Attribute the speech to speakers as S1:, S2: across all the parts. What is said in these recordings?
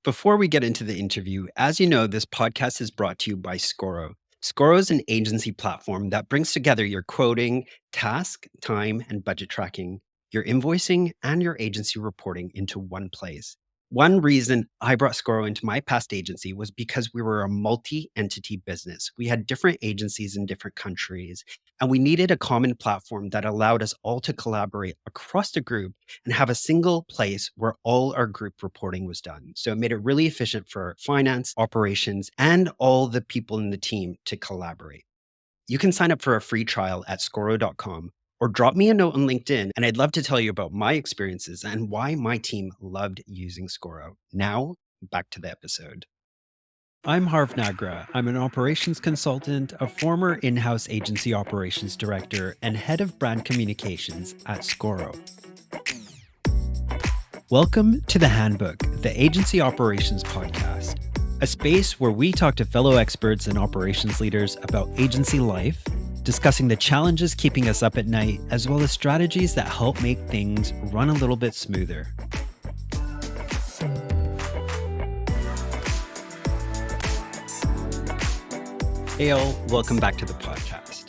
S1: Before we get into the interview, as you know, this podcast is brought to you by Scoro. Scoro is an agency platform that brings together your quoting, task, time, and budget tracking, your invoicing, and your agency reporting into one place. One reason I brought Scoro into my past agency was because we were a multi entity business. We had different agencies in different countries, and we needed a common platform that allowed us all to collaborate across the group and have a single place where all our group reporting was done. So it made it really efficient for finance, operations, and all the people in the team to collaborate. You can sign up for a free trial at scoro.com or drop me a note on LinkedIn, and I'd love to tell you about my experiences and why my team loved using Scoro. Now, back to the episode. I'm Harv Nagra. I'm an operations consultant, a former in-house agency operations director, and head of brand communications at Scoro. Welcome to The Handbook, the Agency Operations Podcast, a space where we talk to fellow experts and operations leaders about agency life, discussing the challenges keeping us up at night, as well as strategies that help make things run a little bit smoother. Hey all, welcome back to the podcast.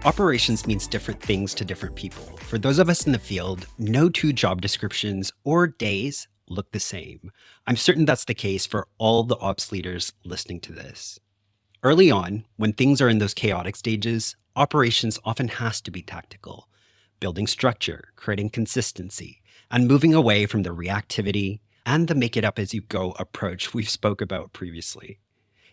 S1: Operations means different things to different people. For those of us in the field, no two job descriptions or days look the same. I'm certain that's the case for all the ops leaders listening to this. Early on, when things are in those chaotic stages, operations often has to be tactical, building structure, creating consistency, and moving away from the reactivity and the make it up as you go approach we've spoke about previously.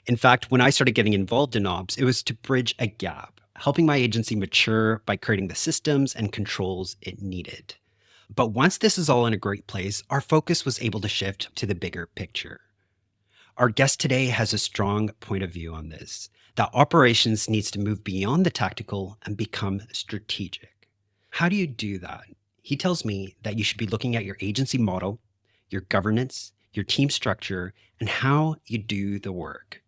S1: In fact, when I started getting involved in ops, it was to bridge a gap, helping my agency mature by creating the systems and controls it needed. But once this is all in a great place, our focus was able to shift to the bigger picture. Our guest today has a strong point of view on this, that operations needs to move beyond the tactical and become strategic. How do you do that? He tells me that you should be looking at your agency model, your governance, your team structure, and how you do the work.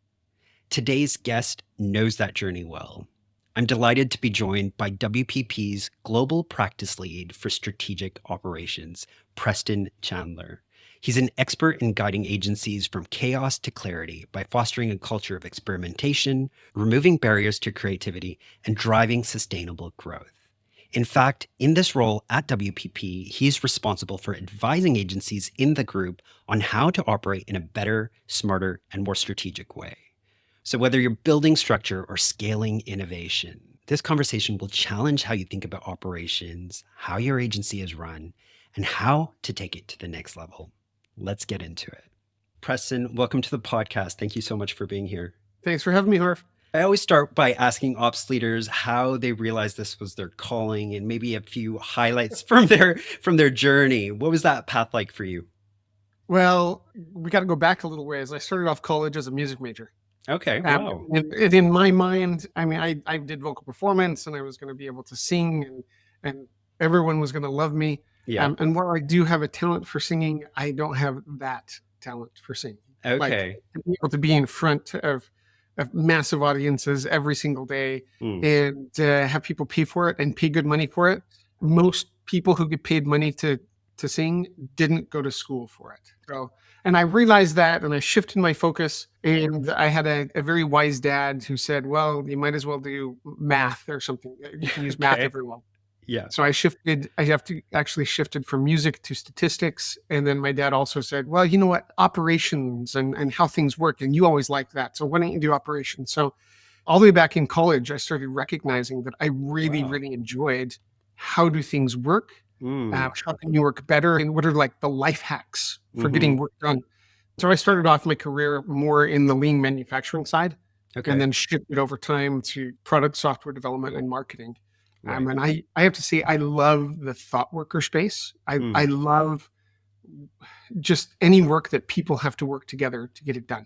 S1: Today's guest knows that journey well. I'm delighted to be joined by WPP's Global Practice Lead for Strategic Operations, Preston Chandler. He's an expert in guiding agencies from chaos to clarity by fostering a culture of experimentation, removing barriers to creativity, and driving sustainable growth. In fact, in this role at WPP, he's responsible for advising agencies in the group on how to operate in a better, smarter, and more strategic way. So whether you're building structure or scaling innovation, this conversation will challenge how you think about operations, how your agency is run, and how to take it to the next level. Let's get into it. Preston, welcome to the podcast. Thank you so much for being here.
S2: Thanks for having me, Harv.
S1: I always start by asking ops leaders how they realized this was their calling and maybe a few highlights from their journey. What was that path like for you?
S2: Well, we got to go back a little ways. I started off college as a music major.
S1: Okay, wow.
S2: And in my mind, I mean, I did vocal performance and I was going to be able to sing and everyone was going to love me.
S1: Yeah.
S2: And while I do have a talent for singing, I don't have that talent for singing.
S1: Okay.
S2: Like, to be able to be in front of massive audiences every single day and have people pay for it and pay good money for it. Most people who get paid money to sing didn't go to school for it. So, and I realized that and I shifted my focus, and I had a very wise dad who said, well, you might as well do math or something. You can use math everywhere.
S1: Yeah.
S2: So I shifted from music to statistics. And then my dad also said, well, you know what, operations and how things work. And you always liked that. So why don't you do operations? So all the way back in college, I started recognizing that I really enjoyed how do things work? How can you work better? And what are like the life hacks for getting work done? So I started off my career more in the lean manufacturing side, and then shifted over time to product software development and marketing. And I have to say, I love the thought worker space. I love just any work that people have to work together to get it done.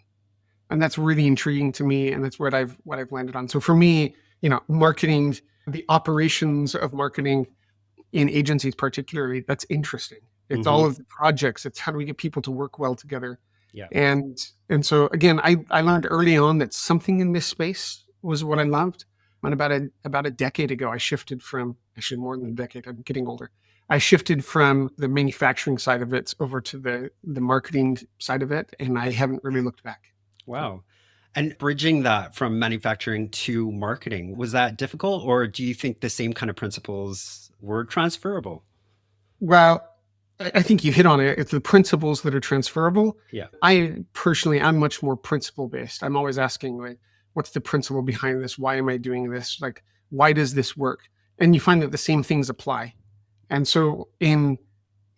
S2: And that's really intriguing to me. And that's what I've landed on. So for me, marketing, the operations of marketing in agencies particularly, that's interesting. It's all of the projects. It's how do we get people to work well together? Yeah. And so again, I learned early on that something in this space was what I loved. And about a decade ago, I shifted from, actually more than a decade, I'm getting older. I shifted from the manufacturing side of it over to the marketing side of it, and I haven't really looked back. So,
S1: Wow. And bridging that from manufacturing to marketing, was that difficult, or do you think the same kind of principles were transferable?
S2: well, I think you hit on it. It's the principles that are transferable.
S1: Yeah.
S2: I'm much more principle based. I'm always asking, like, what's the principle behind this? Why am I doing this? Like, why does this work? And you find that the same things apply. And so in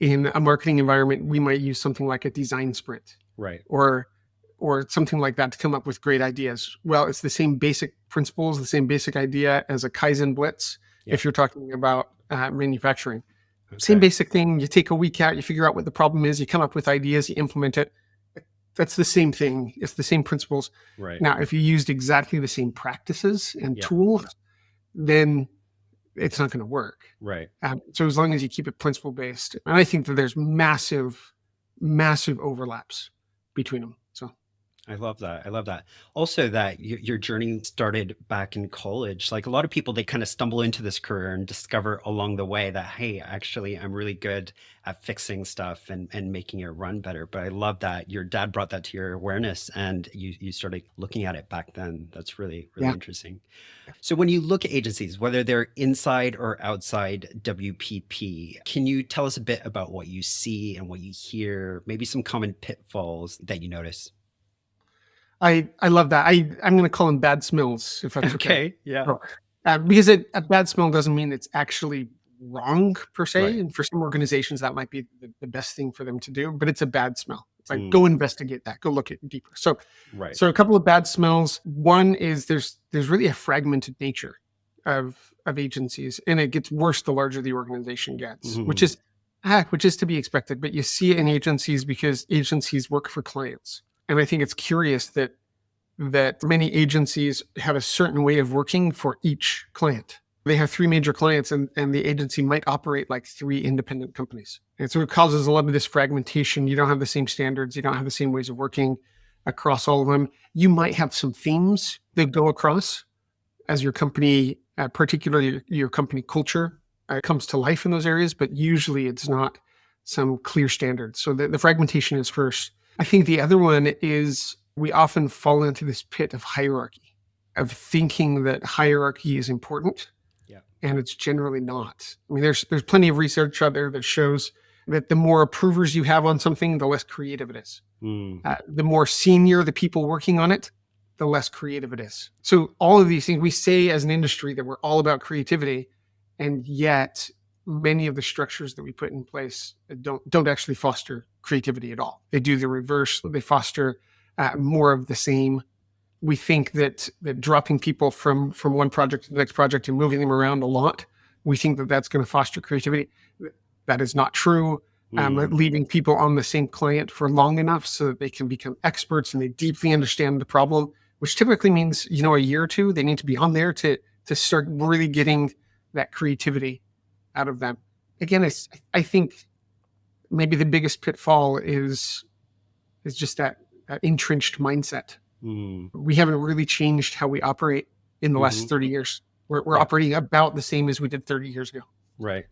S2: a marketing environment, we might use something like a design sprint
S1: Right.
S2: or something like that to come up with great ideas. Well, it's the same basic principles, the same basic idea as a Kaizen blitz.
S1: Yeah.
S2: If you're talking about manufacturing, same
S1: Okay.
S2: basic thing. You take a week out, you figure out what the problem is, you come up with ideas, you implement it. That's the same thing. It's the same principles.
S1: Right.
S2: Now, if you used exactly the same practices and
S1: Yeah.
S2: tools, then it's not going to work.
S1: Right.
S2: So as long as you keep it principle based, and I think that there's massive overlaps between them. So
S1: I love that. I love that. Also, that your journey started back in college. Like a lot of people, they kind of stumble into this career and discover along the way that, hey, actually, I'm really good at fixing stuff and making it run better. But I love that your dad brought that to your awareness and you started looking at it back then. That's really, really
S2: yeah,
S1: interesting. So when you look at agencies, whether they're inside or outside WPP, can you tell us a bit about what you see and what you hear, maybe some common pitfalls that you notice?
S2: I love that. I'm going to call them bad smells, if that's okay.
S1: Okay. Yeah.
S2: So, because a bad smell doesn't mean it's actually wrong per se,
S1: Right.
S2: and for some organizations that might be the best thing for them to do. But it's a bad smell. It's like,
S1: Mm,
S2: go investigate that. Go look at deeper. So
S1: right.
S2: a couple of bad smells. One is there's really a fragmented nature of agencies, and it gets worse the larger the organization gets,
S1: Mhm.
S2: which is to be expected. But you see it in agencies because agencies work for clients, and I think it's curious that many agencies have a certain way of working for each client. They have three major clients, and the agency might operate like three independent companies. And so it causes a lot of this fragmentation. You don't have the same standards. You don't have the same ways of working across all of them. You might have some themes that go across as your company, particularly your company culture, comes to life in those areas, but usually it's not some clear standards. So the fragmentation is first. I think the other one is we often fall into this pit of hierarchy, of thinking that hierarchy is important,
S1: Yeah.
S2: and it's generally not. I mean, there's plenty of research out there that shows that the more approvers you have on something, the less creative it is.
S1: Mm,
S2: The more senior the people working on it, the less creative it is. So all of these things, we say as an industry that we're all about creativity, and yet many of the structures that we put in place don't actually foster creativity at all. They do the reverse. They foster more of the same. We think that dropping people from one project to the next project and moving them around a lot, we think that that's going to foster creativity. That is not true.
S1: mm,
S2: Leaving people on the same client for long enough so that they can become experts and they deeply understand the problem, which typically means a year or two. They need to be on there to start really getting that creativity out of them. Again, I think maybe the biggest pitfall is just that entrenched mindset.
S1: mm,
S2: We haven't really changed how we operate in the last
S1: mhm.
S2: 30 years. We're
S1: Yeah.
S2: operating about the same as we did 30 years ago.
S1: Right.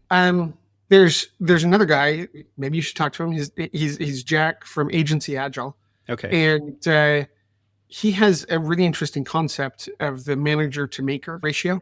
S2: There's another guy. Maybe you should talk to him. He's Jack from Agency Agile,
S1: Okay.
S2: and he has a really interesting concept of the manager to maker ratio.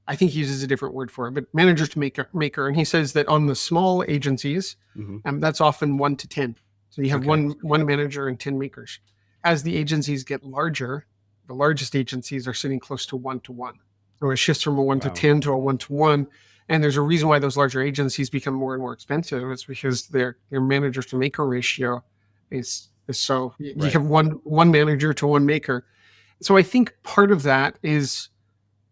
S2: I think he uses a different word for it, but manager to maker. And he says that on the small agencies,
S1: Hmm.
S2: that's often 1 to 10. So you have
S1: Okay.
S2: one manager and 10 makers. As the agencies get larger, the largest agencies are sitting close to 1 to 1. So it shifts from a 1 to
S1: Wow.
S2: 10 to a 1 to 1. And there's a reason why those larger agencies become more and more expensive. It's because their manager to maker ratio is so you
S1: Right.
S2: have one manager to one maker. So I think part of that is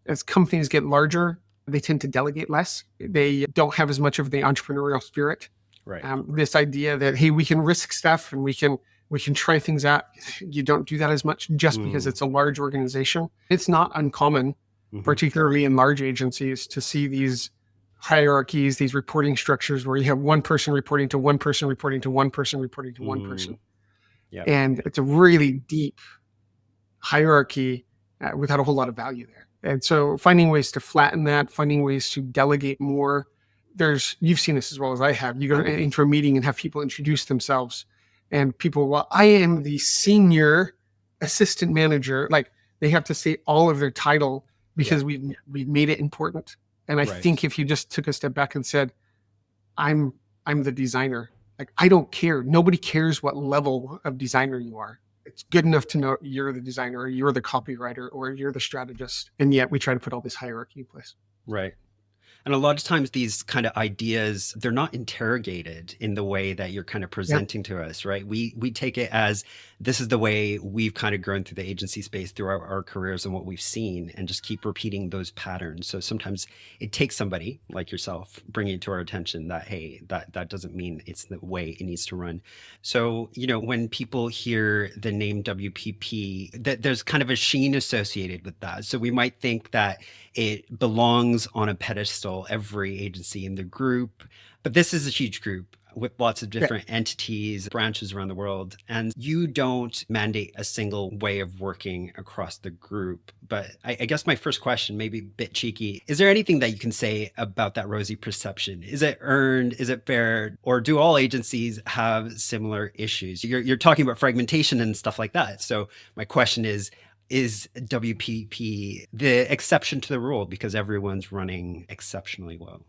S2: as companies get larger, they tend to delegate less. They don't have as much of the entrepreneurial spirit.
S1: Right.
S2: This idea that, hey, we can risk stuff and we can try things out. You don't do that as much just because
S1: Mm,
S2: it's a large organization. It's not uncommon,
S1: mhm.
S2: particularly in large agencies, to see these hierarchies, these reporting structures where you have one person reporting to one person, reporting to one person, reporting to one
S1: Mm,
S2: person.
S1: yeah.
S2: And it's a really deep hierarchy without a whole lot of value there. And so finding ways to flatten that, finding ways to delegate more, you've seen this as well as I have. You go into a meeting and have people introduce themselves, and people, well, I am the senior assistant manager. Like, they have to say all of their title because we've made it important. And I think if you just took a step back and said, I'm the designer. Like, I don't care. Nobody cares what level of designer you are. It's good enough to know you're the designer, or you're the copywriter, or you're the strategist. And yet we try to put all this hierarchy in place.
S1: Right. And a lot of times these kind of ideas, they're not interrogated in the way that you're kind of presenting to us, right? We take it as this is the way we've kind of grown through the agency space through our careers and what we've seen, and just keep repeating those patterns. So sometimes it takes somebody like yourself bringing it to our attention that, hey, that doesn't mean it's the way it needs to run. So, when people hear the name WPP, that there's kind of a sheen associated with that. So we might think that it belongs on a pedestal, every agency in the group. But this is a huge group with lots of different entities, branches around the world. And you don't mandate a single way of working across the group. But I guess my first question, maybe a bit cheeky, is there anything that you can say about that rosy perception? Is it earned? Is it fair? Or do all agencies have similar issues? You're talking about fragmentation and stuff like that. So my question is WPP the exception to the rule because everyone's running exceptionally well?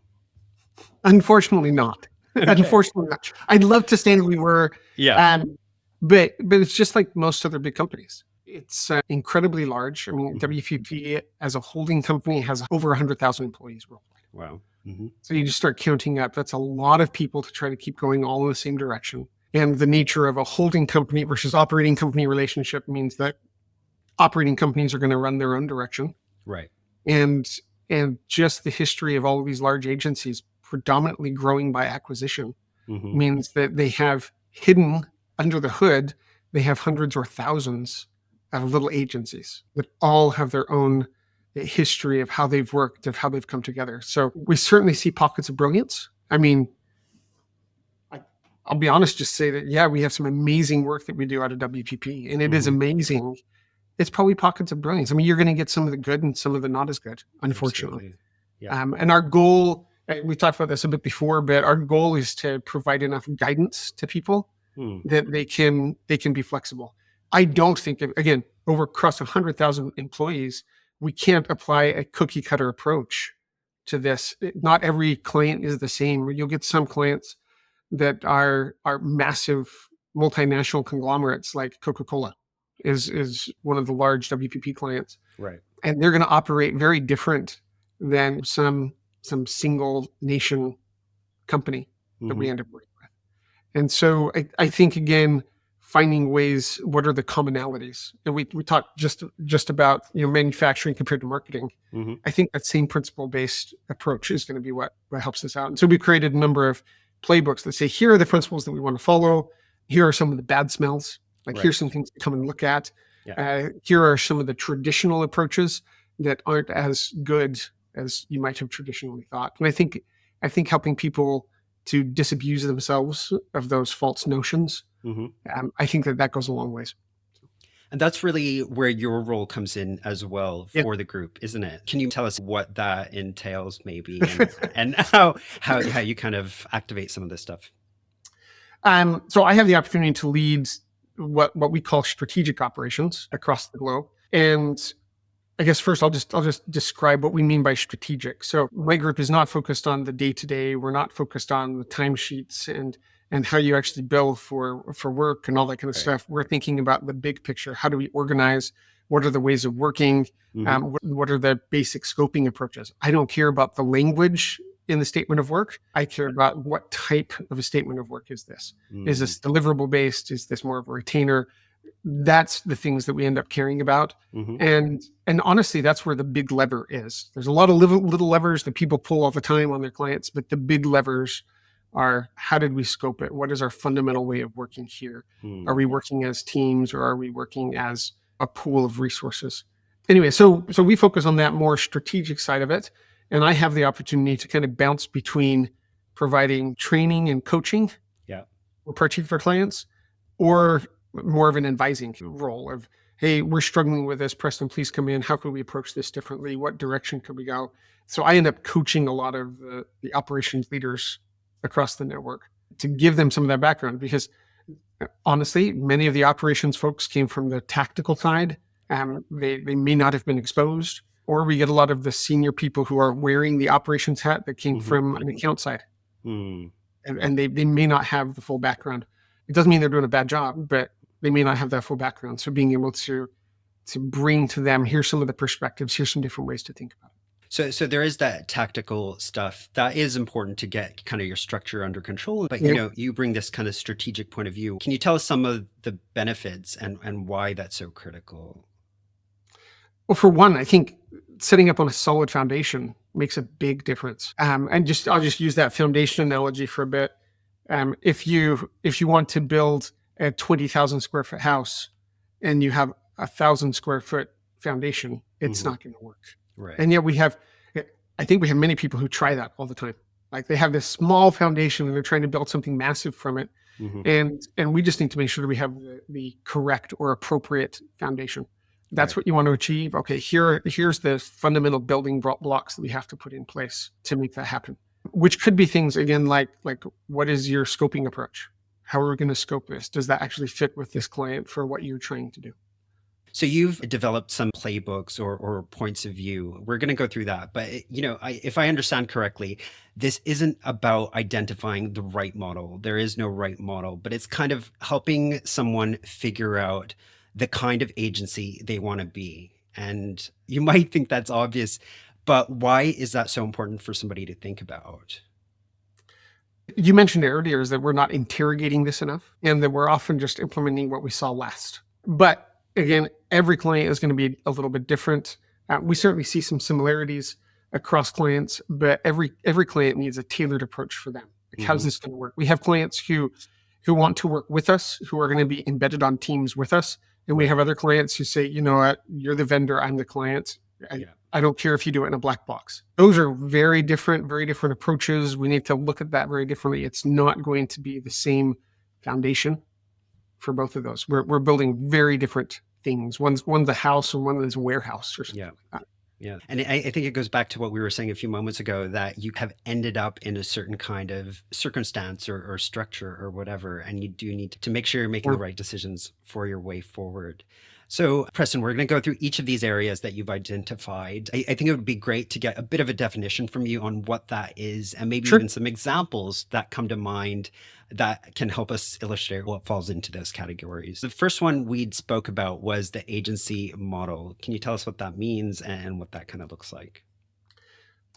S2: Unfortunately not. Okay. Unfortunately not. I'd love to say that we were.
S1: Yeah.
S2: But it's just like most other big companies. It's incredibly large. I mean, WPP as a holding company has over 100,000 employees worldwide.
S1: Wow. Mm-hmm.
S2: So you just start counting up. That's a lot of people to try to keep going all in the same direction. And the nature of a holding company versus operating company relationship means that operating companies are going to run their own direction.
S1: Right.
S2: And just the history of all of these large agencies predominantly growing by acquisition means that they have hidden under the hood, they have hundreds or thousands of little agencies that all have their own history of how they've worked, of how they've come together. So we certainly see pockets of brilliance. I mean, I'll be honest, just say that, we have some amazing work that we do out of WPP, and it is amazing. It's probably pockets of brilliance. I mean, you're going to get some of the good and some of the not as good, unfortunately. Yeah. And our goal, we talked about this a bit before, but our goal is to provide enough guidance to people that they can be flexible. I don't think, again, over across 100,000 employees, we can't apply a cookie cutter approach to this. Not every client is the same. You'll get some clients that are massive multinational conglomerates, like Coca-Cola is one of the large WPP clients.
S1: Right.
S2: And they're going to operate very different than some single nation company that we end up working with. And so I think, again, finding ways, what are the commonalities? And we talked just about manufacturing compared to marketing. I think that same principle-based approach is going to be what helps us out. And so we created a number of playbooks that say, here are the principles that we want to follow. Here are some of the bad smells. Here's some things to come and look at. Here are some of the traditional approaches that aren't as good as you might have traditionally thought. And I think helping people to disabuse themselves of those false notions, I think that goes a long ways.
S1: And that's really where your role comes in as well for the group, isn't it? Can you tell us what that entails maybe and how you kind of activate some of this stuff?
S2: So I have the opportunity to lead what we call strategic operations across the globe. And I guess first I'll just describe what we mean by strategic. So my group is not focused on the day-to-day. We're not focused on the timesheets and how you actually bill for work and all that kind of stuff. We're thinking about the big picture. How do we organize? What are the ways of working? What are the basic scoping approaches? I don't care about the language in the statement of work. I care about what type of a statement of work is this. Is this deliverable based? Is this more of a retainer? That's the things that we end up caring about. And honestly, that's where the big lever is. There's a lot of little levers that people pull all the time on their clients, but the big levers are, how did we scope it? What is our fundamental way of working here? Are we working as teams, or are we working as a pool of resources? Anyway, so we focus on that more strategic side of it. And I have the opportunity to kind of bounce between providing training and coaching for particular clients, or more of an advising role of, hey, we're struggling with this. Preston, please come in. How could we approach this differently? What direction could we go? So I end up coaching a lot of the operations leaders across the network to give them some of that background, because honestly, many of the operations folks came from the tactical side. They may not have been exposed, or we get a lot of the senior people who are wearing the operations hat that came from an account side. And they may not have the full background. It doesn't mean they're doing a bad job, but they may not have that full background. So being able to bring to them, here's some of the perspectives, here's some different ways to think about it.
S1: So there is that tactical stuff that is important to get kind of your structure under control. But you know, you bring this kind of strategic point of view. Can you tell us some of the benefits and why that's so critical?
S2: Well, for one, I think setting up on a solid foundation makes a big difference. And I'll just use that foundation analogy for a bit. If you want to build a 20,000 square foot house and you have 1,000 square foot foundation, it's not going to work.
S1: Right.
S2: And yet I think we have many people who try that all the time. Like they have this small foundation and they're trying to build something massive from it. And we just need to make sure that we have the correct or appropriate foundation. That's what you want to achieve. Okay, here's the fundamental building blocks that we have to put in place to make that happen. Which could be things, again, like what is your scoping approach? How are we going to scope this? Does that actually fit with this client for what you're trying to do?
S1: So you've developed some playbooks or points of view. We're going to go through that. But, you know, if I understand correctly, this isn't about identifying the right model. There is no right model, but it's kind of helping someone figure out the kind of agency they want to be. And you might think that's obvious, but why is that so important for somebody to think about?
S2: You mentioned earlier is that we're not interrogating this enough and that we're often just implementing what we saw last. But again, every client is going to be a little bit different. We certainly see some similarities across clients, but every client needs a tailored approach for them. Like, how's this going to work? We have clients who want to work with us, who are going to be embedded on teams with us. And we have other clients who say, you know what, you're the vendor, I'm the client. I don't care if you do it in a black box. Those are very different approaches. We need to look at that very differently. It's not going to be the same foundation for both of those. We're building very different things. One's a house and one is a warehouse or something like that.
S1: Yeah. And I think it goes back to what we were saying a few moments ago, that you have ended up in a certain kind of circumstance or structure or whatever, and you do need to make sure you're making the right decisions for your way forward. So, Preston, we're going to go through each of these areas that you've identified. I think it would be great to get a bit of a definition from you on what that is, and maybe even some examples that come to mind that can help us illustrate what falls into those categories. The first one we spoke about was the agency model. Can you tell us what that means and what that kind of looks like?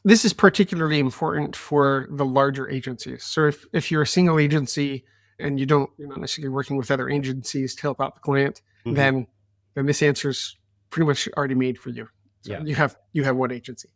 S2: This is particularly important for the larger agencies. So if you're a single agency and you're not necessarily working with other agencies to help out the client, then this answer is pretty much already made for you. So you have one agency.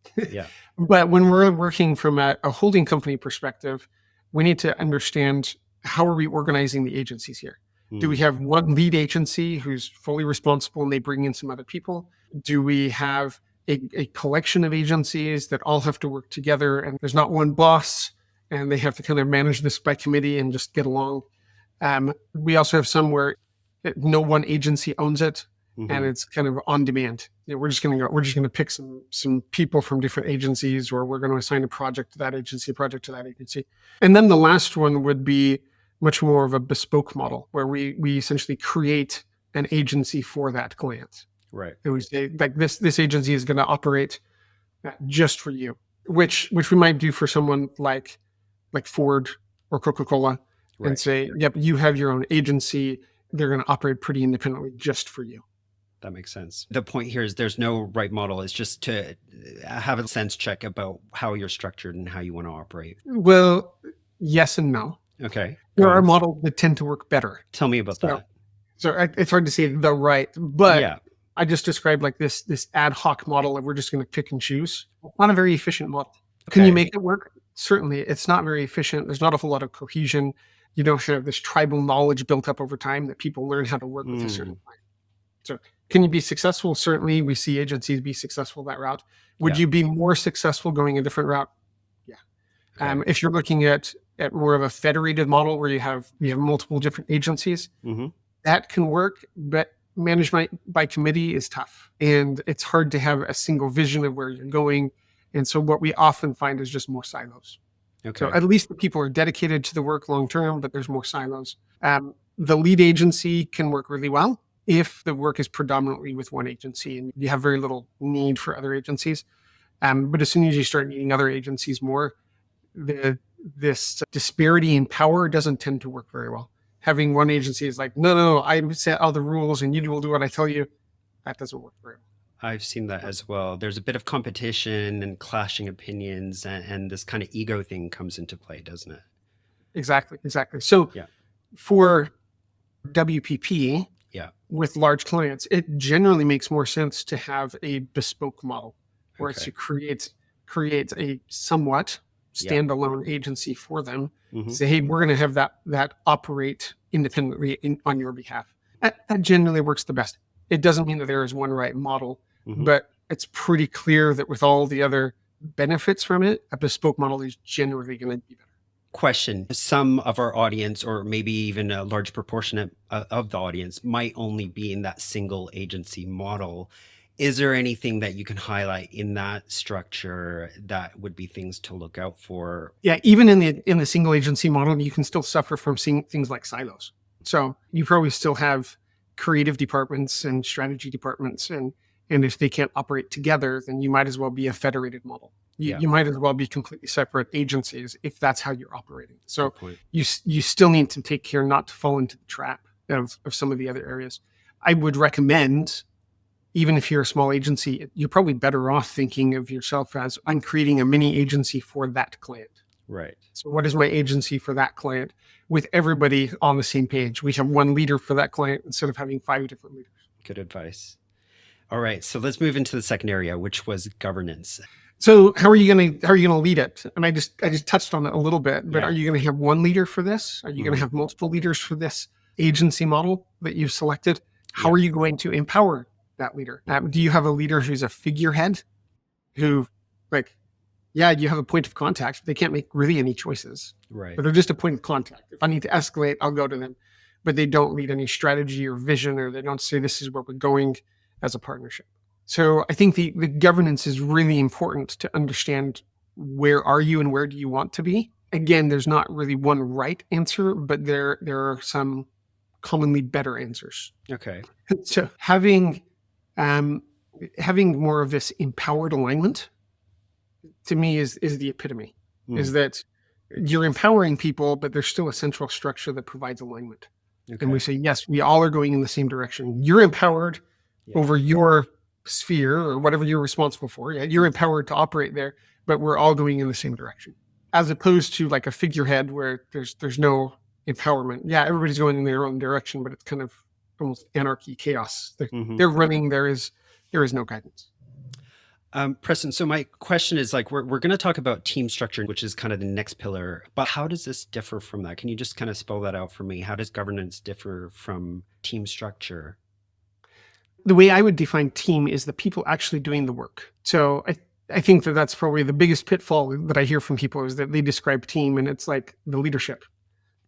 S2: But when we're working from a holding company perspective, we need to understand, how are we organizing the agencies here? Do we have one lead agency who's fully responsible and they bring in some other people? Do we have a collection of agencies that all have to work together and there's not one boss and they have to kind of manage this by committee and just get along? We also have some where no one agency owns it. And it's kind of on demand. We're just going to pick some people from different agencies, or we're going to assign a project to that agency, And then the last one would be much more of a bespoke model, where we essentially create an agency for that client.
S1: Right.
S2: It was like this agency is going to operate just for you, which we might do for someone like Ford or Coca-Cola, and say, yep, you have your own agency. They're going to operate pretty independently just for you.
S1: That makes sense. The point here is there's no right model. It's just to have a sense check about how you're structured and how you want to operate.
S2: Well, yes and no.
S1: Okay.
S2: There are models that tend to work better.
S1: Tell me about that.
S2: So it's hard to say the right, but I just described like this ad hoc model that we're just going to pick and choose. Not a very efficient model. Can you make it work? Certainly. It's not very efficient. There's not a whole lot of cohesion. You don't have this tribal knowledge built up over time that people learn how to work with a certain way. So can you be successful? Certainly. We see agencies be successful that route. Would you be more successful going a different route? Yeah. If you're looking at more of a federated model where you have multiple different agencies, that can work, but management by committee is tough. And it's hard to have a single vision of where you're going. And so what we often find is just more silos.
S1: Okay.
S2: So at least the people are dedicated to the work long term, but there's more silos. The lead agency can work really well if the work is predominantly with one agency and you have very little need for other agencies. But as soon as you start needing other agencies more, this disparity in power doesn't tend to work very well. Having one agency is like, no, I set all the rules and you will do what I tell you. That doesn't work very well.
S1: I've seen that as well. There's a bit of competition and clashing opinions, and this kind of ego thing comes into play, doesn't it?
S2: Exactly. So
S1: Yeah.
S2: for WPP,
S1: Yeah.
S2: with large clients, it generally makes more sense to have a bespoke model where
S1: Okay.
S2: it creates a somewhat standalone agency for them.
S1: Mhm.
S2: Say, hey, we're going to have that operate independently on your behalf. That generally works the best. It doesn't mean that there is one right model,
S1: Mhm.
S2: but it's pretty clear that with all the other benefits from it, a bespoke model is generally going to be better.
S1: Question. Some of our audience, or maybe even a large proportion of the audience, might only be in that single agency model. Is there anything that you can highlight in that structure that would be things to look out for?
S2: Yeah, even in the single agency model, you can still suffer from seeing things like silos. So you probably still have creative departments and strategy departments, and if they can't operate together, then you might as well be a federated model. You might as well be completely separate agencies if that's how you're operating. So you still need to take care not to fall into the trap of some of the other areas. I would recommend, even if you're a small agency, you're probably better off thinking of yourself as, I'm creating a mini agency for that client.
S1: Right.
S2: So what is my agency for that client, with everybody on the same page? We have one leader for that client instead of having 5 different leaders.
S1: Good advice. All right, so let's move into the second area, which was governance.
S2: So how are you going to lead it? And I just touched on it a little bit, but are you going to have one leader for this? Are you going to have multiple leaders for this agency model that you've selected? How are you going to empower that leader? Do you have a leader who's a figurehead who, you have a point of contact, but they can't make really any choices.
S1: Right.
S2: But they're just a point of contact. If I need to escalate, I'll go to them. But they don't lead any strategy or vision, or they don't say this is where we're going as a partnership. So I think the governance is really important to understand, where are you and where do you want to be? Again, there's not really one right answer, but there are some commonly better answers.
S1: Okay.
S2: So having more of this empowered alignment, to me, is the epitome. Is that you're empowering people, but there's still a central structure that provides alignment. Okay. And we say, yes, we all are going in the same direction. You're empowered over your sphere or whatever you're responsible for. Yeah, you're empowered to operate there, but we're all going in the same direction. As opposed to like a figurehead where there's no empowerment. Yeah, everybody's going in their own direction, but it's kind of almost anarchy, chaos. They're running. There is no guidance.
S1: Preston, so my question is, we're going to talk about team structure, which is kind of the next pillar, but how does this differ from that? Can you just kind of spell that out for me? How does governance differ from team structure?
S2: The way I would define team is the people actually doing the work. So I think that's probably the biggest pitfall that I hear from people, is that they describe team and it's like the leadership,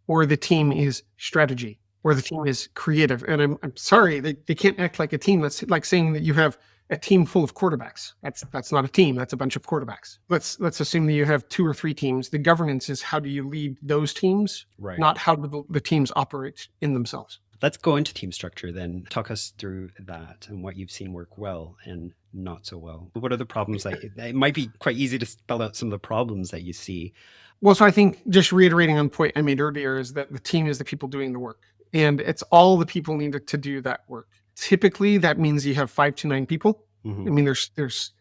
S2: or the team is strategy, or the team is creative. And I'm sorry, they can't act like a team. That's like saying that you have a team full of quarterbacks. That's not a team. That's a bunch of quarterbacks. Let's assume that you have 2 or 3 teams. The governance is, how do you lead those teams,
S1: right? Not
S2: how do the teams operate in themselves.
S1: Let's go into team structure then. Talk us through that and what you've seen work well and not so well. What are the problems it might be quite easy to spell out some of the problems that you see.
S2: Well, so I think, just reiterating on the point I made earlier, is that the team is the people doing the work, and it's all the people needed to do that work. Typically, that means you have 5 to 9 people. Mm-hmm. I mean, there's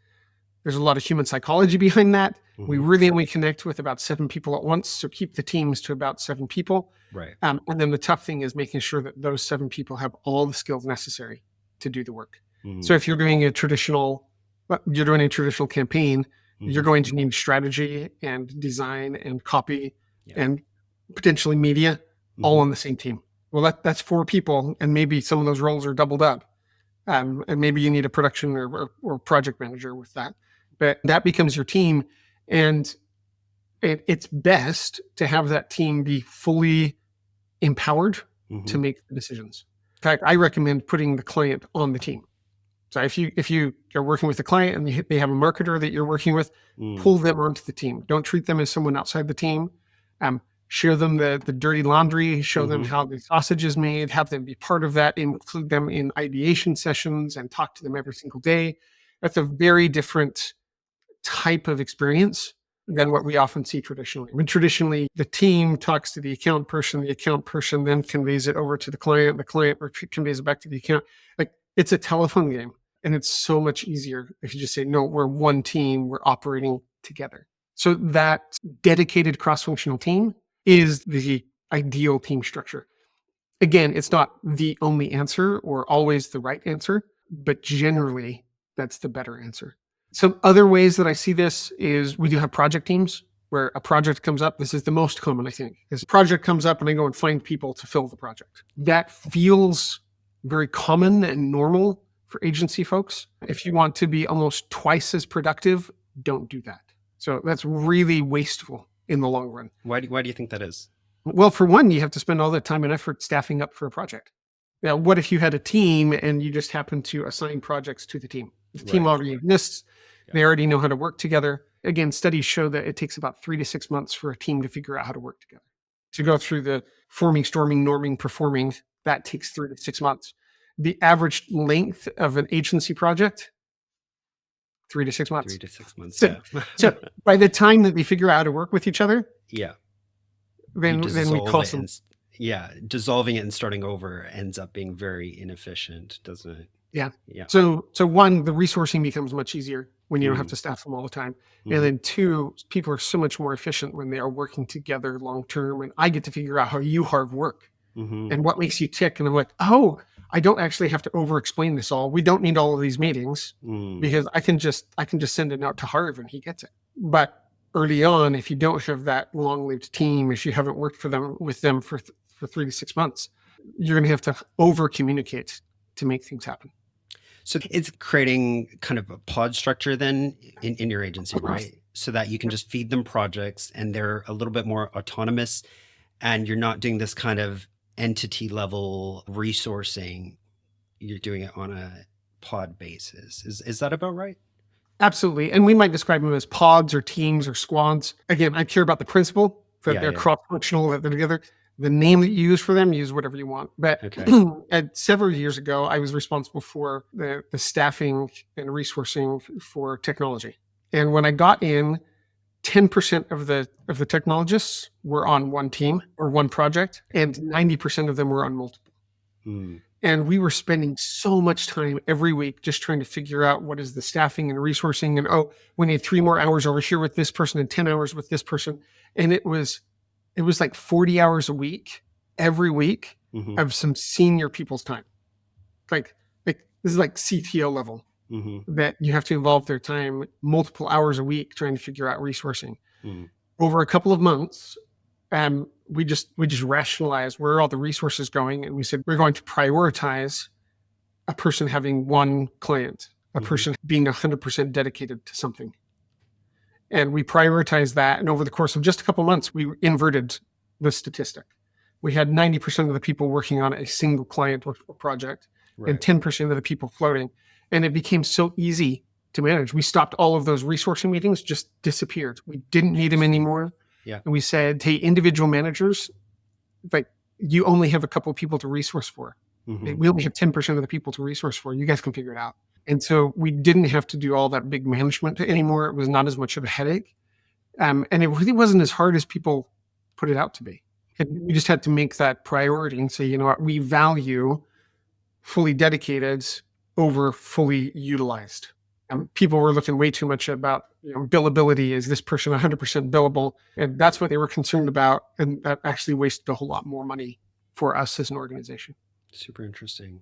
S2: a lot of human psychology behind that. Mm-hmm. We really only connect with about 7 people at once, so keep the teams to about 7 people.
S1: Right.
S2: And then the tough thing is making sure that those 7 people have all the skills necessary to do the work. Mm-hmm. So if you're doing a traditional campaign, mm-hmm. you're going to need strategy and design and copy and potentially media, mm-hmm. all on the same team. Well, that's 4 people, and maybe some of those roles are doubled up. And maybe you need a production or project manager with that. But that becomes your team, and it's best to have that team be fully empowered, mm-hmm. to make the decisions. In fact, I recommend putting the client on the team. So if you are working with a client and they have a marketer that you're working with, pull them onto the team. Don't treat them as someone outside the team. Share them the dirty laundry, show them how the sausage is made, have them be part of that, include them in ideation sessions and talk to them every single day. That's a very different type of experience than what we often see traditionally. When traditionally the team talks to the account person then conveys it over to the client conveys it back to the account. Like, it's a telephone game, and it's so much easier if you just say, no, we're one team, we're operating together. So that dedicated cross-functional team is the ideal team structure. Again, it's not the only answer or always the right answer, but generally that's the better answer. Some other ways that I see this is we do have project teams where a project comes up. This is the most common, I think, is a project comes up and I go and find people to fill the project. That feels very common and normal for agency folks. If you want to be almost twice as productive, don't do that. So that's really wasteful in the long run.
S1: Why do you think that is?
S2: Well, for one, you have to spend all the time and effort staffing up for a project. Now, what if you had a team and you just happen to assign projects to the team? The team already exists. They already know how to work together. Again, studies show that it takes about 3 to 6 months for a team to figure out how to work together. To go through the forming, storming, norming, performing, that takes 3 to 6 months. The average length of an agency project, 3 to 6 months.
S1: 3 to 6 months.
S2: So by the time that they figure out how to work with each other, then we cost them.
S1: Dissolving it and starting over ends up being very inefficient, doesn't it?
S2: Yeah. So one, the resourcing becomes much easier when you don't have to staff them all the time. And then two, people are so much more efficient when they are working together long term. And I get to figure out how you hard work and what makes you tick. And I'm like, oh, I don't actually have to over explain this all. We don't need all of these meetings because I can just send it out to Harv and he gets it. But early on, if you don't have that long-lived team, if you haven't worked with them for 3 to 6 months, you're going to have to over communicate to make things happen.
S1: So it's creating kind of a pod structure then in your agency, right? So that you can just feed them projects and they're a little bit more autonomous and you're not doing this kind of entity level resourcing. You're doing it on a pod basis. Is that about right?
S2: Absolutely. And we might describe them as pods or teams or squads. Again, I care about the principle that they're cross-functional, that they're together. The name that you use for them, use whatever you want. But several years ago, I was responsible for the staffing and resourcing for technology. And when I got in, 10% of the technologists were on one team or one project, and 90% of them were on multiple. And we were spending so much time every week just trying to figure out what is the staffing and resourcing. And we need 3 more hours over here with this person and 10 hours with this person. And it was like 40 hours a week, every week of some senior people's time. Like this is like CTO level that you have to involve their time multiple hours a week trying to figure out resourcing. Over a couple of months, we just rationalized where are all the resources going. And we said, we're going to prioritize a person having one client, a person being 100% dedicated to something. And we prioritized that. And over the course of just a couple of months, we inverted the statistic. We had 90% of the people working on a single client or project and 10% of the people floating. And it became so easy to manage. We stopped all of those resourcing meetings, just disappeared. We didn't need them anymore. And we said, hey, individual managers, like you only have a couple of people to resource for. We only have 10% of the people to resource for. You guys can figure it out. And so we didn't have to do all that big management anymore. It was not as much of a headache. And it really wasn't as hard as people put it out to be. And we just had to make that priority and say, you know what, we value fully dedicated over fully utilized. People were looking way too much about billability. Is this person 100% billable? And that's what they were concerned about. And that actually wasted a whole lot more money for us as an organization.
S1: Super interesting.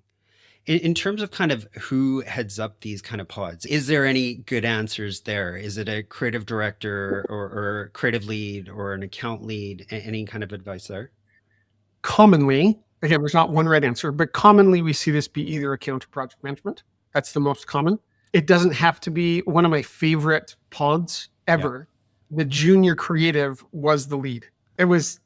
S1: In terms of kind of who heads up these kind of pods, is there any good answers there? Is it a creative director or creative lead or an account lead? Any kind of advice there?
S2: Commonly, again, there's not one right answer, but commonly we see this be either account or project management. That's the most common. It doesn't have to be. One of my favorite pods ever. The junior creative was the lead. It was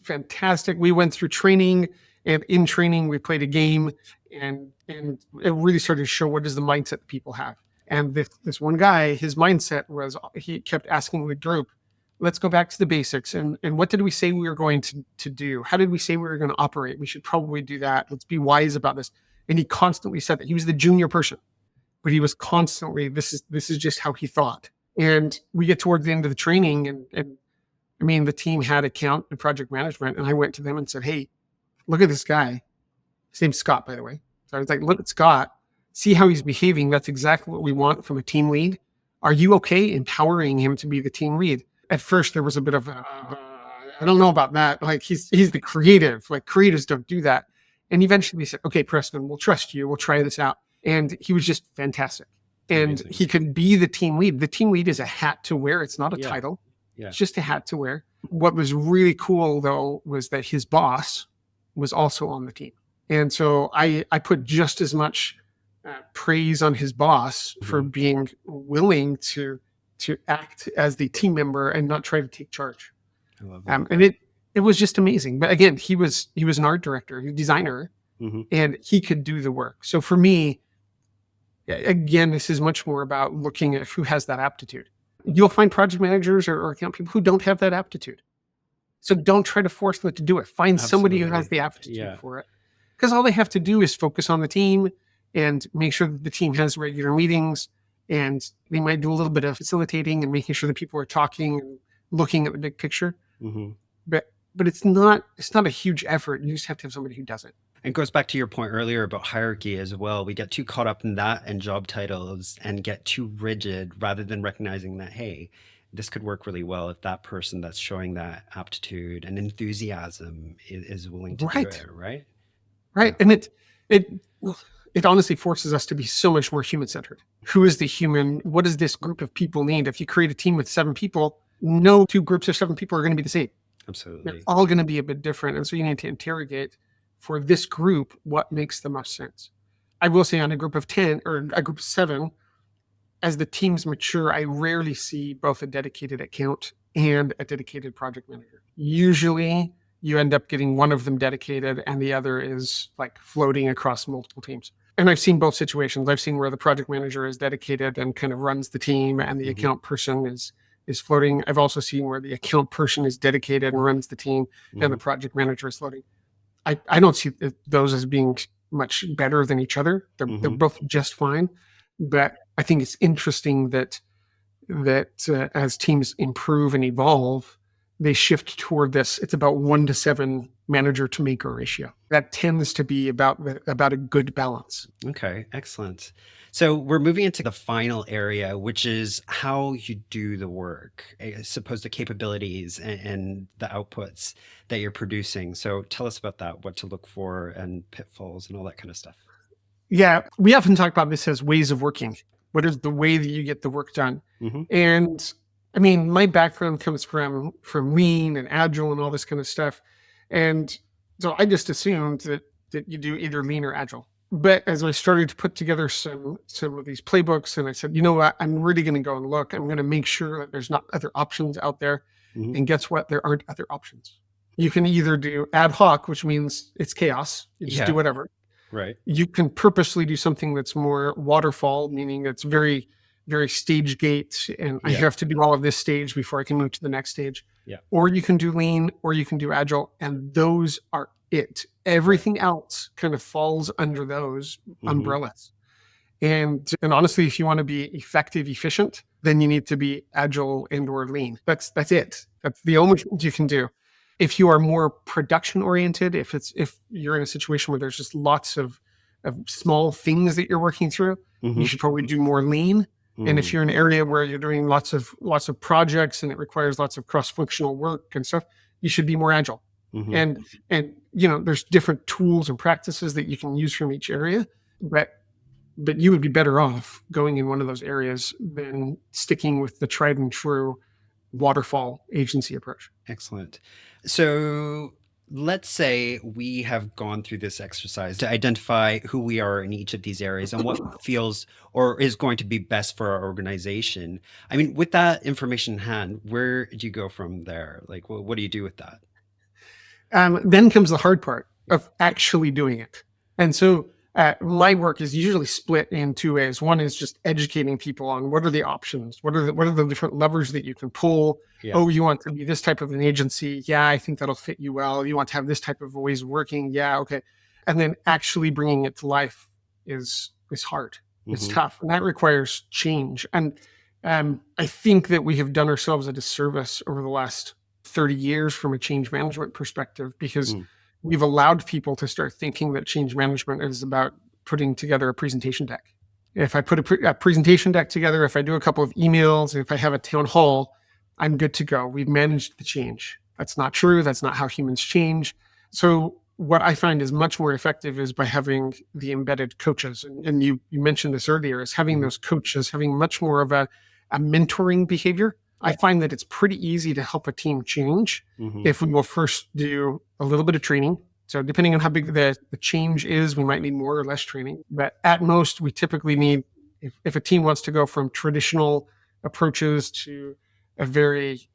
S2: fantastic. We went through training. And in training, we played a game, and it really started to show what is the mindset that people have. And this one guy, his mindset was, he kept asking the group, let's go back to the basics. And what did we say we were going to do? How did we say we were going to operate? We should probably do that. Let's be wise about this. And he constantly said that. He was the junior person, but he was constantly, this is just how he thought. And we get towards the end of the training, and I mean, the team had account and project management, and I went to them and said, hey, look at this guy. His name's Scott, by the way. So I was like, look at Scott, see how he's behaving. That's exactly what we want from a team lead. Are you okay empowering him to be the team lead? At first, there was a bit of, I don't know about that. Like, he's the creative. Like, creatives don't do that. And eventually he said, okay, Preston, we'll trust you. We'll try this out. And he was just fantastic. And
S1: Amazing.
S2: he could be the team lead. The team lead is a hat to wear. It's not a
S1: Yeah.
S2: title.
S1: Yeah.
S2: It's just a hat to wear. What was really cool, though, was that his boss was also on the team. And so I put just as much praise on his boss for being willing to act as the team member and not try to take charge.
S1: I love that.
S2: And it was just amazing. But again, he was an art director, a designer, and he could do the work. So for me, again, this is much more about looking at who has that aptitude. You'll find project managers or account people who don't have that aptitude. So don't try to force them to do it. Find somebody who has the aptitude for it. Because all they have to do is focus on the team and make sure that the team has regular meetings, and they might do a little bit of facilitating and making sure that people are talking and looking at the big picture. But it's not a huge effort. You just have to have somebody who does it.
S1: It goes back to your point earlier about hierarchy as well. We get too caught up in that and job titles and get too rigid rather than recognizing that, hey, this could work really well if that person that's showing that aptitude and enthusiasm is willing to do it, right?
S2: Right. And it honestly forces us to be so much more human-centered. Who is the human? What does this group of people need? If you create a team with 7 people, no 2 groups of 7 people are going to be the same.
S1: Absolutely.
S2: They're all going to be a bit different. And so you need to interrogate for this group what makes the most sense. I will say on a group of 10 or a group of 7, as the teams mature, I rarely see both a dedicated account and a dedicated project manager. Usually you end up getting one of them dedicated and the other is like floating across multiple teams. And I've seen both situations. I've seen where the project manager is dedicated and kind of runs the team, and the account person is floating. I've also seen where the account person is dedicated and runs the team, and the project manager is floating. I don't see those as being much better than each other. They're both just fine. But I think it's interesting that as teams improve and evolve, they shift toward this. It's about 1 to 7 manager to maker ratio. That tends to be about a good balance.
S1: Okay, excellent. So we're moving into the final area, which is how you do the work. I suppose the capabilities and the outputs that you're producing. So tell us about that, what to look for and pitfalls and all that kind of stuff.
S2: Yeah, we often talk about this as ways of working. What is the way that you get the work done? And I mean, my background comes from lean and agile and all this kind of stuff. And so I just assumed that you do either lean or agile. But as I started to put together some of these playbooks, and I said, you know what, I'm really going to go and look. I'm going to make sure that there's not other options out there. And guess what? There aren't other options. You can either do ad hoc, which means it's chaos. You just do whatever.
S1: Right.
S2: You can purposely do something that's more waterfall, meaning it's very, very stage gate, and I have to do all of this stage before I can move to the next stage. Or you can do lean, or you can do agile, and those are it. Everything else kind of falls under those umbrellas. And honestly, if you want to be effective, efficient, then you need to be agile and or lean. That's it. That's the only things you can do. If you are more production oriented, if you're in a situation where there's just lots of small things that you're working through, you should probably do more lean. And if you're in an area where you're doing lots of projects and it requires lots of cross-functional work and stuff, you should be more agile. And you know, there's different tools and practices that you can use from each area, but you would be better off going in one of those areas than sticking with the tried and true waterfall agency approach.
S1: Excellent. So let's say we have gone through this exercise to identify who we are in each of these areas and what feels or is going to be best for our organization. I mean, with that information in hand, where do you go from there? Like, what do you do with that?
S2: Then comes the hard part. of actually doing it. And so my work is usually split in two ways. One is just educating people on what are the options, what are the different levers that you can pull.
S1: Yeah.
S2: Oh, you want to be this type of an agency? Yeah, I think that'll fit you well. You want to have this type of ways of working? Yeah, okay. And then actually bringing it to life is hard. It's tough, and that requires change. And I think that we have done ourselves a disservice over the last 30 years from a change management perspective, because we've allowed people to start thinking that change management is about putting together a presentation deck. If I put a presentation deck together, if I do a couple of emails, if I have a town hall, I'm good to go. We've managed the change. That's not true. That's not how humans change. So what I find is much more effective is by having the embedded coaches. And you mentioned this earlier, is having those coaches, having much more of a mentoring behavior. I find that it's pretty easy to help a team change if we will first do a little bit of training. So depending on how big the change is, we might need more or less training. But at most, we typically need, if a team wants to go from traditional approaches to a very,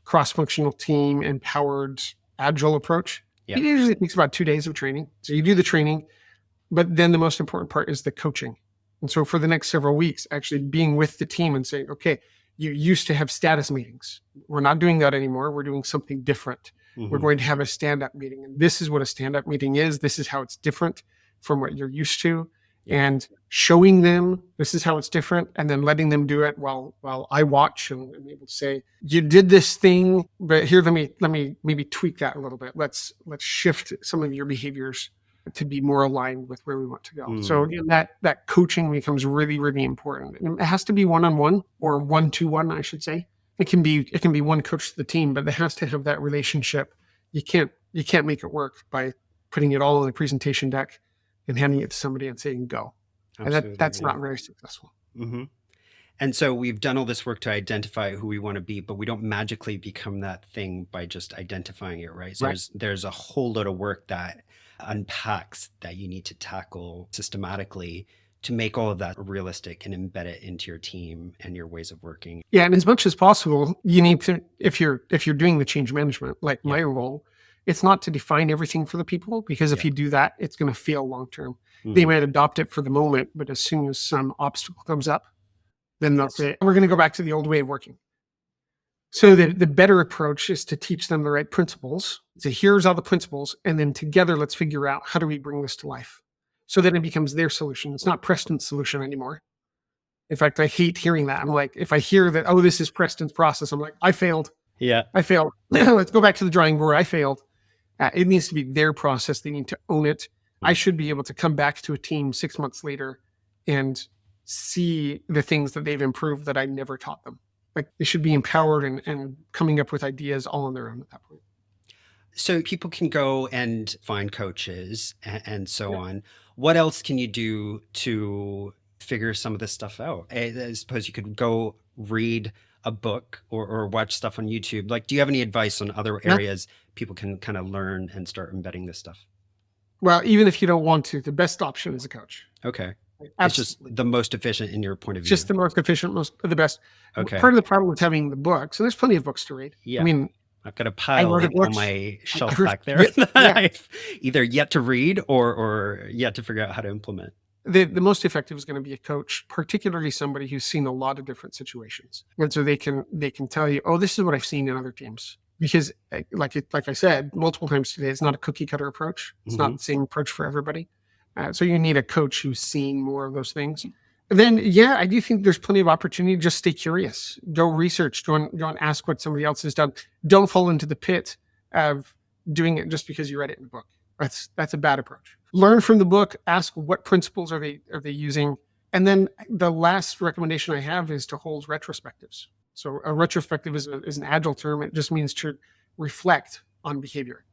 S2: cross-functional team, empowered, agile approach, it usually takes about 2 days of training. So you do the training, but then the most important part is the coaching. And so for the next several weeks, actually being with the team and saying, okay, you used to have status meetings. We're not doing that anymore. We're doing something different. We're going to have a stand-up meeting. And this is what a stand-up meeting is. This is how it's different from what you're used to. And showing them this is how it's different, and then letting them do it while I watch and I'm able to say, you did this thing, but here, let me maybe tweak that a little bit. Let's shift some of your behaviors to be more aligned with where we want to go. So again, that coaching becomes really, really important. And it has to be one-on-one, or 1-to-1, I should say. It can be one coach to the team, but it has to have that relationship. You can't make it work by putting it all on the presentation deck and handing it to somebody and saying go. Absolutely, and that's not very successful.
S1: And so we've done all this work to identify who we want to be, but we don't magically become that thing by just identifying it, right? So there's a whole lot of work that unpacks that you need to tackle systematically to make all of that realistic and embed it into your team and your ways of working.
S2: Yeah, and as much as possible, you need to, if you're doing the change management, like my role, it's not to define everything for the people, because if you do that, it's going to fail long term. They might adopt it for the moment, but as soon as some obstacle comes up, then they'll say, we're going to go back to the old way of working. So the better approach is to teach them the right principles. So here's all the principles, and then together, let's figure out how do we bring this to life, so that it becomes their solution. It's not Preston's solution anymore. In fact, I hate hearing that. I'm like, if I hear that, oh, this is Preston's process, I'm like, I failed. I failed. Let's go back to the drawing board. I failed. It needs to be their process. They need to own it. I should be able to come back to a team 6 months later and see the things that they've improved that I never taught them. Like, they should be empowered and coming up with ideas all on their own at that point.
S1: So people can go and find coaches and so on. What else can you do to figure some of this stuff out? I suppose you could go read a book or watch stuff on YouTube. Like, do you have any advice on other areas people can kind of learn and start embedding this stuff?
S2: Well, even if you don't want to, the best option is a coach.
S1: Okay. It's just the most efficient in your point of view.
S2: Just the most efficient, the best.
S1: Okay.
S2: Part of the problem with having the books, and there's plenty of books to read.
S1: Yeah.
S2: I mean,
S1: I've got a pile on my shelf back there that I've either yet to read or yet to figure out how to implement.
S2: The most effective is going to be a coach, particularly somebody who's seen a lot of different situations. And so they can tell you, oh, this is what I've seen in other teams. Because like I said multiple times today, it's not a cookie cutter approach. It's not the same approach for everybody. So you need a coach who's seen more of those things. And then, I do think there's plenty of opportunity. Just stay curious. Go research. Don't ask what somebody else has done. Don't fall into the pit of doing it just because you read it in a book. That's a bad approach. Learn from the book. Ask what principles are they using. And then the last recommendation I have is to hold retrospectives. So a retrospective is an agile term. It just means to reflect on behavior.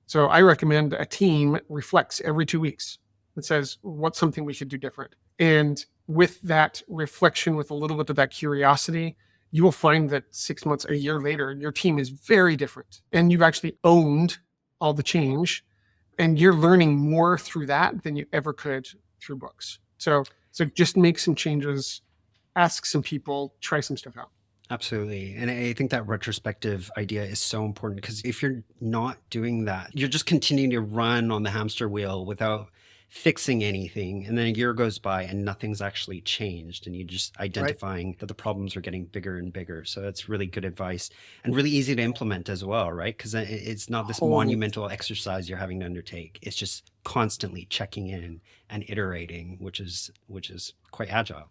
S2: So I recommend a team reflects every 2 weeks. It says, what's something we should do different? And with that reflection, with a little bit of that curiosity, you will find that 6 months, a year later, your team is very different. And you've actually owned all the change. And you're learning more through that than you ever could through books. So just make some changes, ask some people, try some stuff out.
S1: Absolutely. And I think that retrospective idea is so important because if you're not doing that, you're just continuing to run on the hamster wheel without fixing anything. And then a year goes by and nothing's actually changed. And you're just
S2: Right.
S1: identifying that the problems are getting bigger and bigger. So that's really good advice and really easy to implement as well, right? Because it's not this
S2: Totally.
S1: monumental exercise you're having to undertake. It's just constantly checking in and iterating, which is quite agile.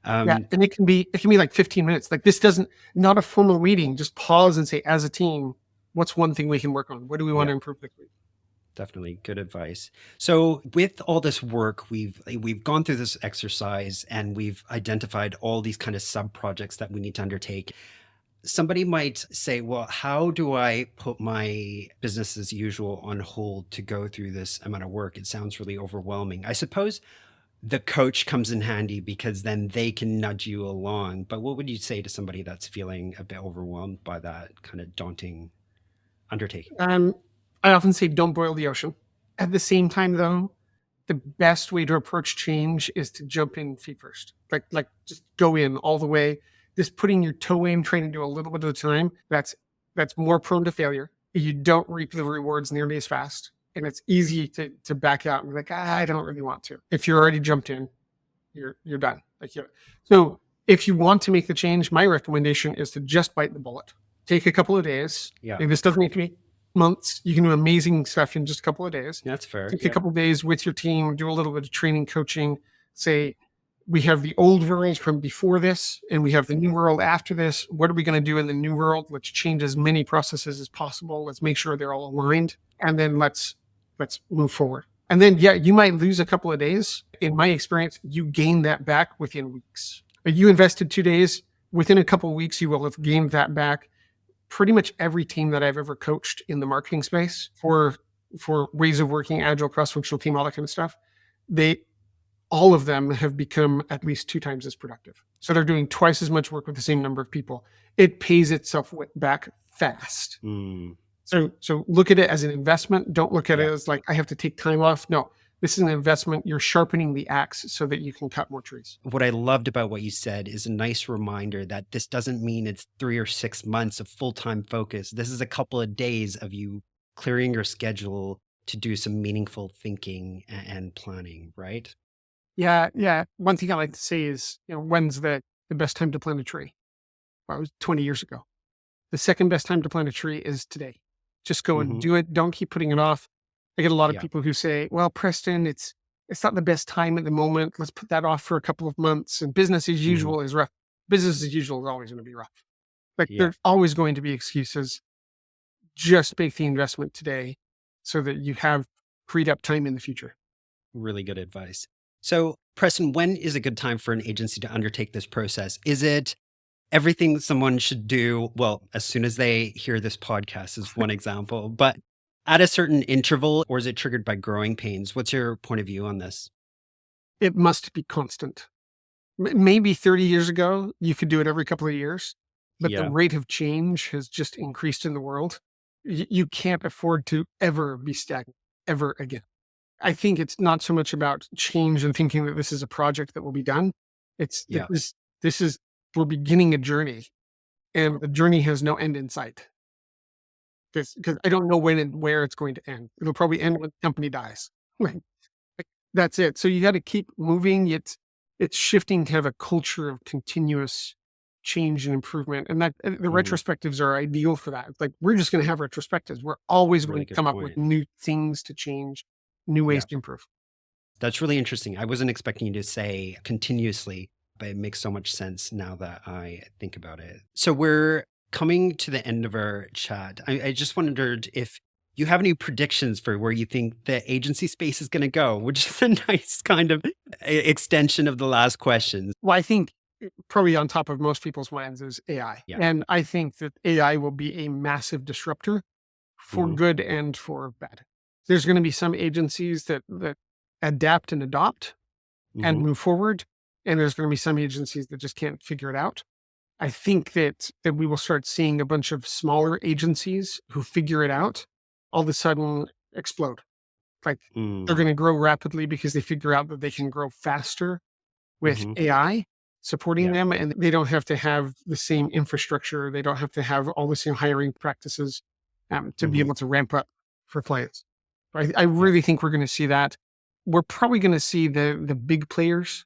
S2: Yeah.
S1: Um,
S2: And it can be like 15 minutes. Like this doesn't, not a formal meeting, just pause and say, as a team, what's one thing we can work on? What do we want
S1: yeah.
S2: to improve this week?
S1: Definitely good advice. So with all this work, we've gone through this exercise and we've identified all these kind of sub projects that we need to undertake. Somebody might say, well, how do I put my business as usual on hold to go through this amount of work? It sounds really overwhelming. I suppose the coach comes in handy because then they can nudge you along. But what would you say to somebody that's feeling a bit overwhelmed by that kind of daunting undertaking?
S2: Um, I often say don't boil the ocean. At the same time, though, the best way to approach change is to jump in feet first. Like just go in all the way. Just putting your toe in, trying to do a little bit at a time. That's more prone to failure. You don't reap the rewards nearly as fast, and it's easy to back out and be like, I don't really want to. If you're already jumped in, you're done. So if you want to make the change, my recommendation is to just bite the bullet. Take a couple of days.
S1: Yeah,
S2: And this doesn't need to be months. You can do amazing stuff in just a couple of days.
S1: that's fair.
S2: Take a
S1: Yeah.
S2: couple of days with your team, do a little bit of training, coaching. Say, we have the old world from before this, and we have the new world after this. What are we going to do in the new world? Let's change as many processes as possible. Let's make sure they're all aligned, and then let's move forward. And then, yeah, you might lose a couple of days. In my experience, you gain that back within weeks. You invested 2 days. Within a couple of weeks, you will have gained that back. Pretty much every team that I've ever coached in the marketing space for ways of working, agile, cross-functional team, all that kind of stuff, they all of them have become at least 2 times as productive. So they're doing twice as much work with the same number of people. It pays itself back fast.
S1: Mm,
S2: So look at it as an investment. Don't look at it
S1: yeah.
S2: as like I have to take time off. No, this is an investment. You're sharpening the axe so that you can cut more trees.
S1: What I loved about what you said is a nice reminder that this doesn't mean it's 3 or 6 months of full-time focus. This is a couple of days of you clearing your schedule to do some meaningful thinking and planning, right?
S2: Yeah, yeah. One thing I like to say is, when's the best time to plant a tree? Well, it was 20 years ago. The second best time to plant a tree is today. Just go and
S1: Hmm.
S2: do it. Don't keep putting it off. I get a lot of
S1: Yeah.
S2: people who say, "Well, Preston, it's not the best time at the moment. Let's put that off for a couple of months." And business as
S1: Hmm.
S2: usual is rough. Business as usual is always going to be rough. Like
S1: Yeah.
S2: there's always going to be excuses. Just make the investment today so that you have freed up time in the future.
S1: Really good advice. So, Preston, when is a good time for an agency to undertake this process? Is it everything someone should do? Well, as soon as they hear this podcast is one example, but at a certain interval, or is it triggered by growing pains? What's your point of view on this?
S2: It must be constant. Maybe 30 years ago, you could do it every couple of years, but the
S1: Yeah.
S2: rate of change has just increased in the world. You can't afford to ever be stagnant ever again. I think it's not so much about change and thinking that this is a project that will be done. It's that
S1: Yeah.
S2: this is we're beginning a journey, and the journey has no end in sight. Because I don't know when and where it's going to end. It'll probably end when the company dies. Like, that's it. So you got to keep moving. It's shifting to have a culture of continuous change and improvement, and that the
S1: Mhm.
S2: retrospectives are ideal for that. It's like we're just going to have retrospectives. We're always going
S1: Really
S2: to
S1: good
S2: come up with
S1: point.
S2: new things to change, new ways
S1: Yeah.
S2: to improve.
S1: That's really interesting. I wasn't expecting you to say continuously, but it makes so much sense now that I think about it. So we're coming to the end of our chat. I just wondered if you have any predictions for where you think the agency space is going to go, which is a nice kind of extension of the last question.
S2: Well, I think probably on top of most people's minds is AI,
S1: Yeah.
S2: and I think that AI will be a massive disruptor for
S1: Hmm.
S2: good and for bad. There's going to be some agencies that adapt and adopt and
S1: Hmm.
S2: move forward. And there's going to be some agencies that just can't figure it out. I think that we will start seeing a bunch of smaller agencies who figure it out all of a sudden explode. Like they're
S1: Mm.
S2: going to grow rapidly because they figure out that they can grow faster with
S1: Hmm.
S2: AI. supporting
S1: Yeah.
S2: them, and they don't have to have the same infrastructure. They don't have to have all the same hiring practices to be
S1: Hmm.
S2: able to ramp up for clients. I
S1: Yeah.
S2: really think we're going to see that. We're probably going to see the big players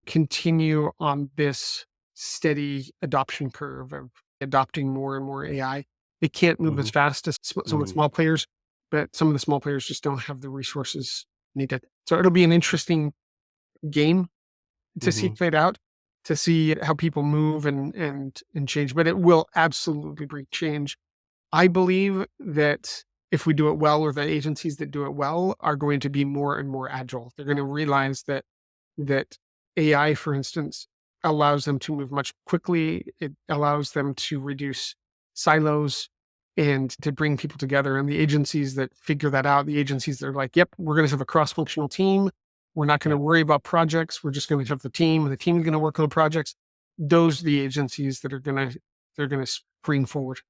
S2: continue on this steady adoption curve of adopting more and more AI. They can't move as
S1: Hmm.
S2: fast as some of the
S1: Hmm.
S2: small players, but some of the small players just don't have the resources needed. So it'll be an interesting game to see
S1: Hmm.
S2: played out, to see how people move and change. But it will absolutely bring change. I believe that if we do it well, or the agencies that do it well are going to be more and more agile. They're going to realize that AI, for instance, allows them to move much quickly. It allows them to reduce silos and to bring people together. And the agencies that figure that out, the agencies that are like, yep, we're going to have a cross-functional team. We're not going to
S1: Yeah.
S2: worry about projects. We're just going to have the team, and the team is going to work on the projects. Those are the agencies that are going to they're going to spring forward.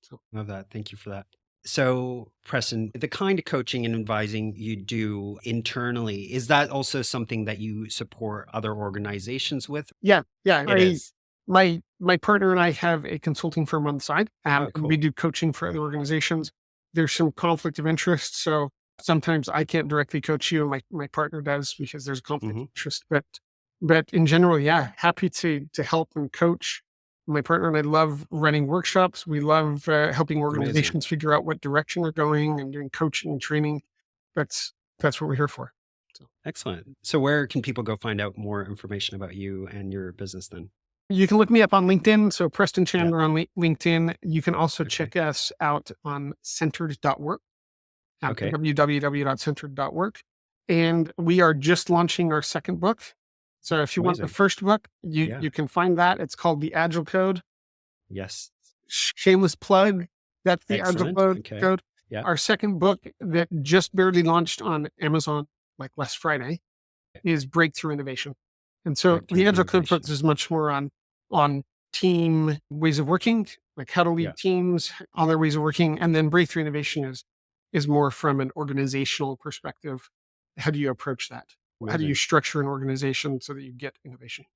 S2: So
S1: Love that. Thank you for that. So, Preston, the kind of coaching and advising you do internally, is that also something that you support other organizations with?
S2: yeah, yeah.
S1: It is.
S2: My partner and I have a consulting firm on the side,
S1: Oh,
S2: and we
S1: cool.
S2: do coaching for other organizations. There's some conflict of interest, so sometimes I can't directly coach you, and my partner does because there's a conflict
S1: Hmm.
S2: of interest. But in general, yeah, happy to help and coach. My partner and I love running workshops. We love helping
S1: Amazing.
S2: organizations figure out what direction they're going and doing coaching and training. That's that's what we're here for. So.
S1: Excellent. So, where can people go find out more information about you and your business then?
S2: You can look me up on LinkedIn. So Preston
S1: Yeah.
S2: Chandler on LinkedIn. You can also
S1: Okay.
S2: check us out on centered.work,
S1: Okay.
S2: www.centered.work. And we are just launching our second book. So if you want the
S1: Amazing.
S2: first book,
S1: Yeah.
S2: you can find that. It's called The Agile Code.
S1: Yes.
S2: Shameless plug. That's the Agile
S1: Excellent. Okay.
S2: Code.
S1: Yeah.
S2: Our second book that just barely launched on Amazon like last Friday is Breakthrough Innovation. And so
S1: Breakthrough
S2: the Agile Code
S1: innovation.
S2: focuses much more on team ways of working, like how to
S1: Yeah.
S2: lead teams on their ways of working. And then Breakthrough Innovation is more from an organizational perspective. How do you approach that? How do you
S1: Amazing.
S2: structure an organization so that you get innovation?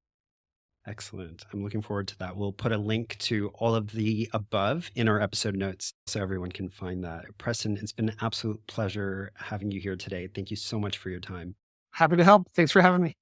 S1: Excellent. I'm looking forward to that. We'll put a link to all of the above in our episode notes so everyone can find that. Preston, it's been an absolute pleasure having you here today. Thank you so much for your time.
S2: Happy to help. Thanks for having me.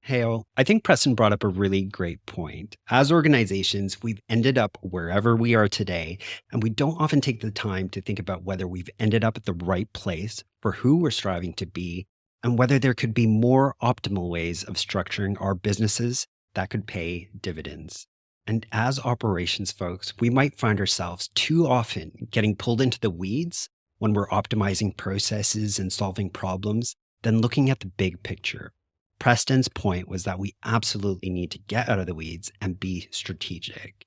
S1: Hale, I think Preston brought up a really great point. As organizations, we've ended up wherever we are today, and we don't often take the time to think about whether we've ended up at the right place for who we're striving to be, and whether there could be more optimal ways of structuring our businesses that could pay dividends. And as operations folks, we might find ourselves too often getting pulled into the weeds when we're optimizing processes and solving problems than looking at the big picture. Preston's point was that we absolutely need to get out of the weeds and be strategic.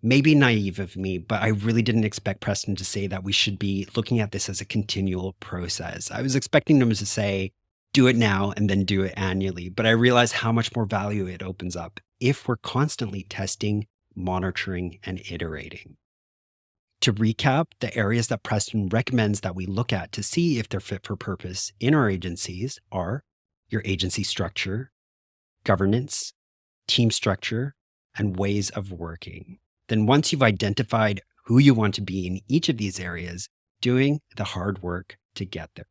S1: Maybe naive of me, but I really didn't expect Preston to say that we should be looking at this as a continual process. I was expecting him to say, do it now and then do it annually, but I realized how much more value it opens up if we're constantly testing, monitoring, and iterating. To recap, the areas that Preston recommends that we look at to see if they're fit for purpose in our agencies are your agency structure, governance, team structure, and ways of working. Then, once you've identified who you want to be in each of these areas, doing the hard work to get there.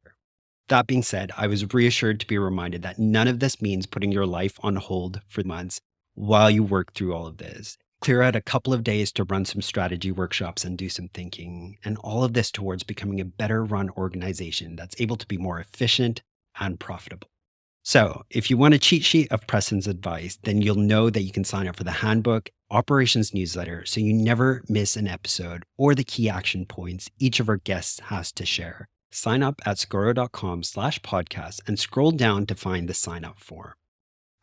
S1: That being said, I was reassured to be reminded that none of this means putting your life on hold for months while you work through all of this. Clear out a couple of days to run some strategy workshops and do some thinking, and all of this towards becoming a better run organization that's able to be more efficient and profitable. So, if you want a cheat sheet of Preston's advice, then you'll know that you can sign up for the handbook, operations newsletter, so you never miss an episode or the key action points each of our guests has to share. Sign up at scoro.com/podcast and scroll down to find the sign up form.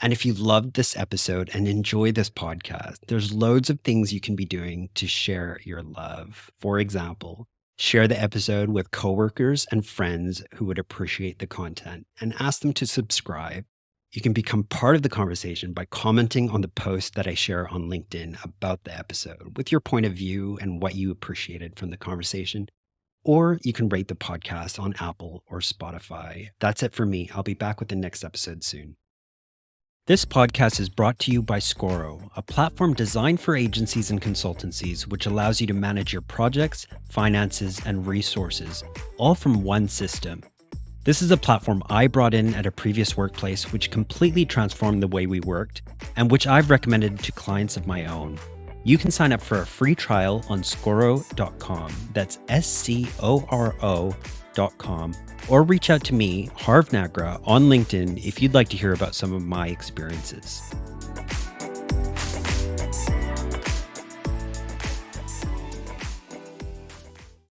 S1: And if you loved this episode and enjoy this podcast, there's loads of things you can be doing to share your love. For example, share the episode with coworkers and friends who would appreciate the content and ask them to subscribe. You can become part of the conversation by commenting on the post that I share on LinkedIn about the episode with your point of view and what you appreciated from the conversation. Or you can rate the podcast on Apple or Spotify. That's it for me. I'll be back with the next episode soon. This podcast is brought to you by Scoro, a platform designed for agencies and consultancies, which allows you to manage your projects, finances, and resources, all from one system. This is a platform I brought in at a previous workplace, which completely transformed the way we worked, and which I've recommended to clients of my own. You can sign up for a free trial on Scoro.com. That's SCORO.com. Or reach out to me, Harv Nagra, on LinkedIn if you'd like to hear about some of my experiences.